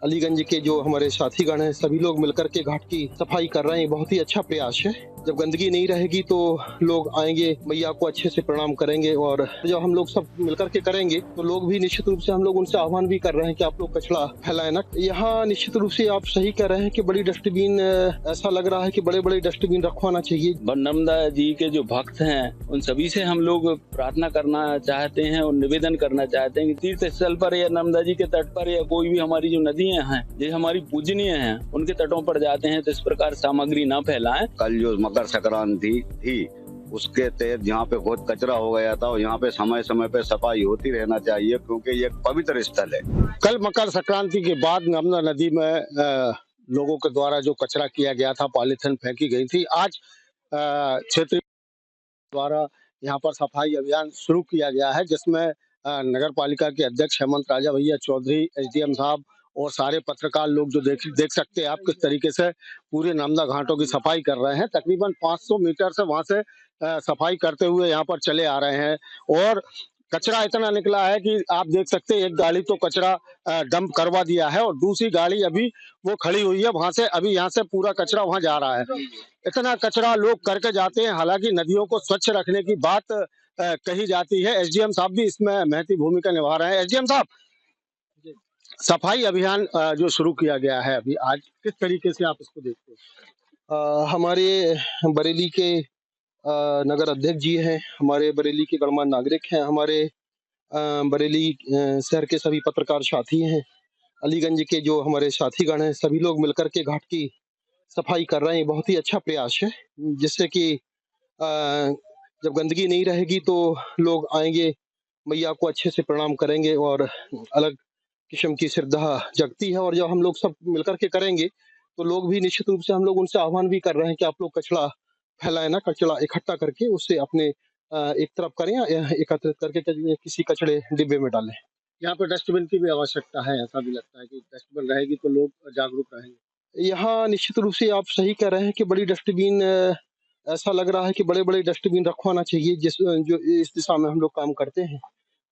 अलीगंज के जो हमारे साथीगण हैं, सभी लोग मिलकर के घाट की सफाई कर रहे हैं। बहुत ही अच्छा प्रयास है। जब गंदगी नहीं रहेगी तो लोग आएंगे, मैया को अच्छे से प्रणाम करेंगे, और जब हम लोग सब मिलकर के करेंगे तो लोग भी निश्चित रूप से, हम लोग उनसे आह्वान भी कर रहे हैं कि आप लोग कचरा फैलाएं ना। यहाँ निश्चित रूप से आप सही कह रहे हैं कि बड़ी डस्टबिन, ऐसा लग रहा है कि बड़े बड़े डस्टबिन रखवाना चाहिए। नर्मदा जी के जो भक्त हैं उन सभी से हम लोग प्रार्थना करना चाहते हैं और निवेदन करना चाहते हैं कि तीर्थ स्थल पर या नर्मदा जी के तट पर या कोई भी हमारी जो नदियां हैं जो हमारी पूजनीय हैं उनके तटों पर जाते हैं तो इस प्रकार सामग्री न फैलाएं। कल जो मकर संक्रांति थी उसके तहत यहाँ पे बहुत कचरा हो गया था और यहाँ पे समय समय पे सफाई होती रहना चाहिए क्योंकि ये एक पवित्र स्थल है। कल मकर संक्रांति के बाद नर्मदा नदी में लोगों के द्वारा जो कचरा किया गया था, पॉलीथिन फेंकी गई थी, आज क्षेत्रीय द्वारा यहाँ पर सफाई अभियान शुरू किया गया है, जिसमें नगर पालिका के अध्यक्ष हेमंत राजा भैया चौधरी, एसडीएम साहब और सारे पत्रकार लोग जो देख सकते हैं आप किस तरीके से पूरे नर्मदा घाटों की सफाई कर रहे हैं। तकरीबन 500 मीटर से वहां से सफाई करते हुए यहाँ पर चले आ रहे हैं और कचरा इतना निकला है कि आप देख सकते हैं एक गाड़ी तो कचरा डंप करवा दिया है और दूसरी गाड़ी अभी वो खड़ी हुई है, वहां से अभी यहाँ से पूरा कचरा वहां जा रहा है। इतना कचरा लोग करके जाते हैं। हालांकि नदियों को स्वच्छ रखने की बात कही जाती है। एसडीएम साहब भी इसमें महती भूमिका निभा रहे हैं। एसडीएम साहब, सफाई अभियान जो शुरू किया गया है अभी आज, किस तरीके से आप इसको देखते हैं? हमारे बरेली के नगर अध्यक्ष जी हैं, हमारे बरेली के गणमान्य नागरिक हैं, हमारे बरेली शहर के सभी पत्रकार साथी हैं, अलीगंज के जो हमारे साथीगण हैं, सभी लोग मिलकर के घाट की सफाई कर रहे हैं। बहुत ही अच्छा प्रयास है, जिससे कि जब गंदगी नहीं रहेगी तो लोग आएंगे, मैया को अच्छे से प्रणाम करेंगे, और अलग किस्म की श्रद्धा जगती है। और जब हम लोग सब मिलकर के करेंगे तो लोग भी निश्चित रूप से, हम लोग उनसे आह्वान भी कर रहे हैं कि आप लोग कचरा फैलाएं ना, कचरा इकट्ठा करके उससे अपने एक तरफ करें या एकत्रित करके किसी कचड़े डिब्बे में डालें। यहाँ पर डस्टबिन की भी आवश्यकता है, ऐसा भी लगता है कि डस्टबिन रहेगी तो लोग जागरूक रहेंगे। यहाँ निश्चित रूप से आप सही कह रहे हैं कि बड़ी डस्टबिन, ऐसा लग रहा है कि बड़े बड़े डस्टबिन रखवाना चाहिए, जो इस दिशा में हम लोग काम करते हैं,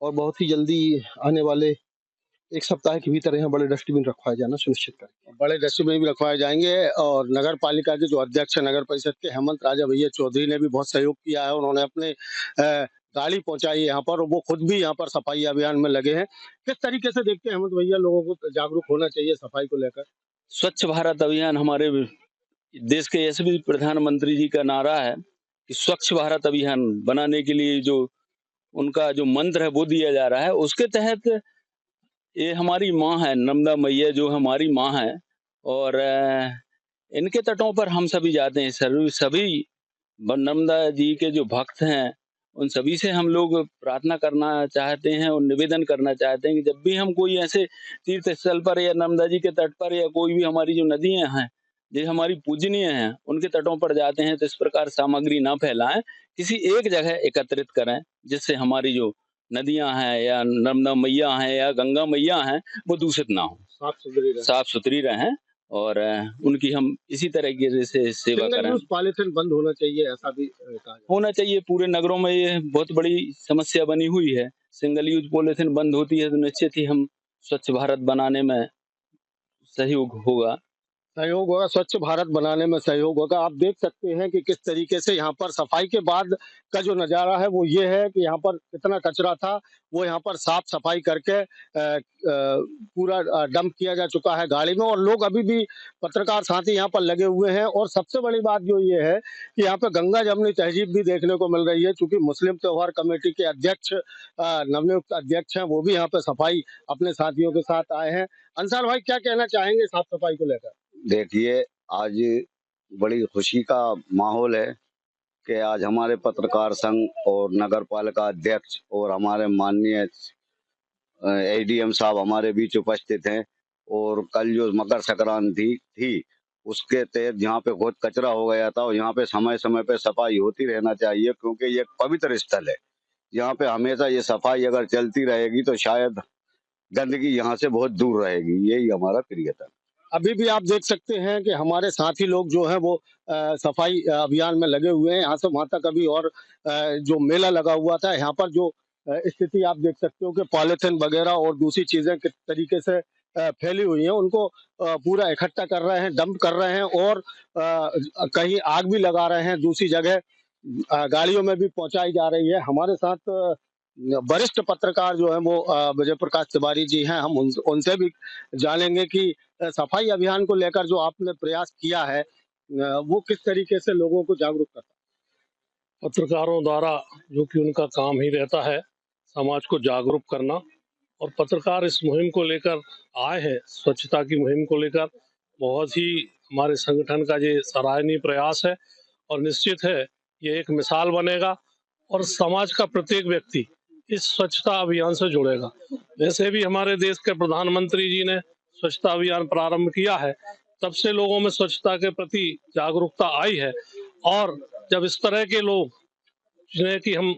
और बहुत ही जल्दी आने वाले एक सप्ताह के भीतर यहाँ बड़े डस्टबिन रखवाए जाना सुनिश्चित करें। बड़े डस्टबिन भी रखवाए जाएंगे। और नगर पालिका के जो अध्यक्ष है नगर परिषद के, हेमंत राजा भैया चौधरी ने भी बहुत सहयोग किया है। उन्होंने अपने गाड़ी पहुंचाई यहाँ पर और वो खुद भी यहाँ पर सफाई अभियान में लगे हैं। किस तरीके से देखते हैं हेमंत भैया, लोगों को जागरूक होना चाहिए सफाई को लेकर? स्वच्छ भारत अभियान हमारे देश के यशस्वी प्रधानमंत्री जी का नारा है कि स्वच्छ भारत अभियान बनाने के लिए जो उनका जो मंत्र है वो दिया जा रहा है। उसके तहत ये हमारी माँ है, नर्मदा मैया जो हमारी माँ है, और इनके तटों पर हम सभी जाते हैं। सभी नर्मदा जी के जो भक्त हैं उन सभी से हम लोग प्रार्थना करना चाहते हैं और निवेदन करना चाहते हैं कि जब भी हम कोई ऐसे तीर्थ स्थल पर या नर्मदा जी के तट पर या कोई भी हमारी जो नदियां हैं जो हमारी पूजनीय हैं उनके तटों पर जाते हैं तो इस प्रकार सामग्री ना फैलाएं, किसी एक जगह एकत्रित करें जिससे हमारी जो नदियां हैं या नर्मदा मैया हैं या गंगा मैया हैं वो दूषित ना हो, साफ सुथरी रहें और उनकी हम इसी तरह से सेवा करें। पॉलीथिन बंद होना चाहिए, ऐसा भी होना चाहिए। पूरे नगरों में ये बहुत बड़ी समस्या बनी हुई है। सिंगल यूज पॉलीथिन बंद होती है तो निश्चित ही हम स्वच्छ भारत बनाने में सहयोग होगा। स्वच्छ भारत बनाने में सहयोग होगा। आप देख सकते हैं कि किस तरीके से यहाँ पर सफाई के बाद का जो नज़ारा है वो ये है कि यहाँ पर कितना कचरा था वो यहाँ पर साफ सफाई करके पूरा डंप किया जा चुका है गाड़ी में, और लोग अभी भी पत्रकार साथी यहाँ पर लगे हुए हैं। और सबसे बड़ी बात जो ये है कि यहाँ पे गंगा जमनी तहजीब भी देखने को मिल रही है, क्योंकि मुस्लिम त्योहार कमेटी के अध्यक्ष, नवनियुक्त अध्यक्ष हैं, वो भी यहाँ पे सफाई अपने साथियों के साथ आए हैं। अंसार भाई, क्या कहना चाहेंगे साफ सफाई को लेकर? देखिए, आज बड़ी खुशी का माहौल है कि आज हमारे पत्रकार संघ और नगर पालिका अध्यक्ष और हमारे माननीय एडीएम साहब हमारे बीच उपस्थित हैं। और कल जो मकर संक्रांति थी उसके तहत यहाँ पे बहुत कचरा हो गया था और यहाँ पे समय समय पे सफाई होती रहना चाहिए क्योंकि ये एक पवित्र स्थल है। यहाँ पे हमेशा ये सफाई अगर चलती रहेगी तो शायद गंदगी यहाँ से बहुत दूर रहेगी। यही हमारा प्रियता। अभी भी आप देख सकते हैं कि हमारे साथी लोग जो हैं वो सफाई अभियान में लगे हुए हैं। यहाँ से वहां तक अभी और जो मेला लगा हुआ था, यहाँ पर जो स्थिति आप देख सकते हो कि पॉलीथिन वगैरह और दूसरी चीजें किस तरीके से फैली हुई हैं उनको पूरा इकट्ठा कर रहे हैं, डंप कर रहे हैं और कहीं आग भी लगा रहे हैं, दूसरी जगह गाड़ियों में भी पहुंचाई जा रही है। हमारे साथ वरिष्ठ पत्रकार जो है वो विजय प्रकाश तिवारी जी हैं। हम उनसे भी जानेंगे कि सफाई अभियान को लेकर जो आपने प्रयास किया है वो किस तरीके से लोगों को जागरूक करता है। पत्रकारों द्वारा, जो कि उनका काम ही रहता है, समाज को जागरूक करना, और पत्रकार इस मुहिम को लेकर आए हैं, स्वच्छता की मुहिम को लेकर। बहुत ही हमारे संगठन का ये सराहनीय प्रयास है और निश्चित है ये एक मिसाल बनेगा और समाज का प्रत्येक व्यक्ति इस स्वच्छता अभियान से जुड़ेगा। वैसे भी हमारे देश के प्रधानमंत्री जी ने स्वच्छता अभियान प्रारंभ किया है, तब से लोगों में स्वच्छता के प्रति जागरूकता आई है। और जब इस तरह के लोग जिन्हें कि हम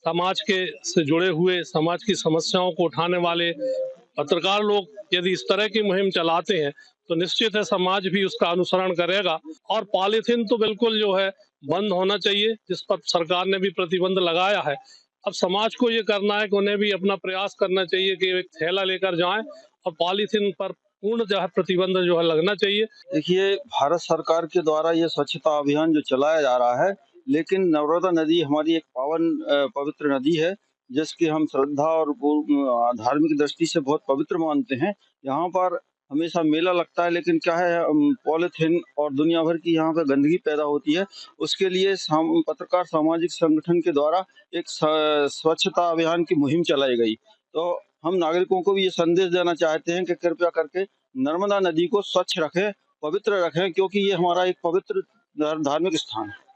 समाज के से जुड़े हुए, समाज की समस्याओं को उठाने वाले पत्रकार लोग यदि इस तरह की मुहिम चलाते हैं तो निश्चित है समाज भी उसका अनुसरण करेगा। और पॉलीथीन तो बिल्कुल जो है बंद होना चाहिए, जिस पर सरकार ने भी प्रतिबंध लगाया है। अब समाज को ये करना है कि उन्हें भी अपना प्रयास करना चाहिए कि एक थैला लेकर जाएं और पॉलीथीन पर पूर्ण जो है प्रतिबंध जो है लगना चाहिए। देखिए, भारत सरकार के द्वारा ये स्वच्छता अभियान जो चलाया जा रहा है, लेकिन नर्मदा नदी हमारी एक पवित्र नदी है, जिसकी हम श्रद्धा और धार्मिक दृष्टि से बहुत पवित्र मानते हैं। यहाँ पर हमेशा मेला लगता है, लेकिन क्या है, पॉलीथीन और दुनिया भर की यहाँ पे गंदगी पैदा होती है। उसके लिए पत्रकार सामाजिक संगठन के द्वारा एक स्वच्छता अभियान की मुहिम चलाई गई। तो हम नागरिकों को भी ये संदेश देना चाहते हैं कि कृपया करके नर्मदा नदी को स्वच्छ रखें, पवित्र रखें, क्योंकि ये हमारा एक पवित्र धार्मिक स्थान है।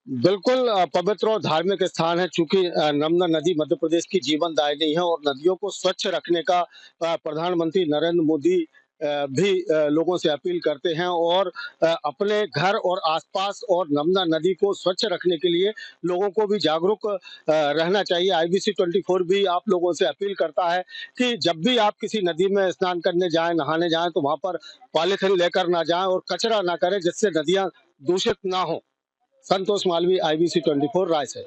बिल्कुल पवित्र और धार्मिक स्थान है। चूंकि नर्मदा नदी मध्य प्रदेश की जीवन दायिनी है और नदियों को स्वच्छ रखने का प्रधानमंत्री नरेंद्र मोदी भी लोगों से अपील करते हैं और अपने घर और आसपास और नर्मदा नदी को स्वच्छ रखने के लिए लोगों को भी जागरूक रहना चाहिए। IBC 24 भी आप लोगों से अपील करता है कि जब भी आप किसी नदी में स्नान करने जाएं, नहाने जाएं, तो वहां पर पॉलीथिन लेकर ना जाएं और कचरा ना करें, जिससे नदियां दूषित ना हो। संतोष मालवी, IBC 24 रायसेन।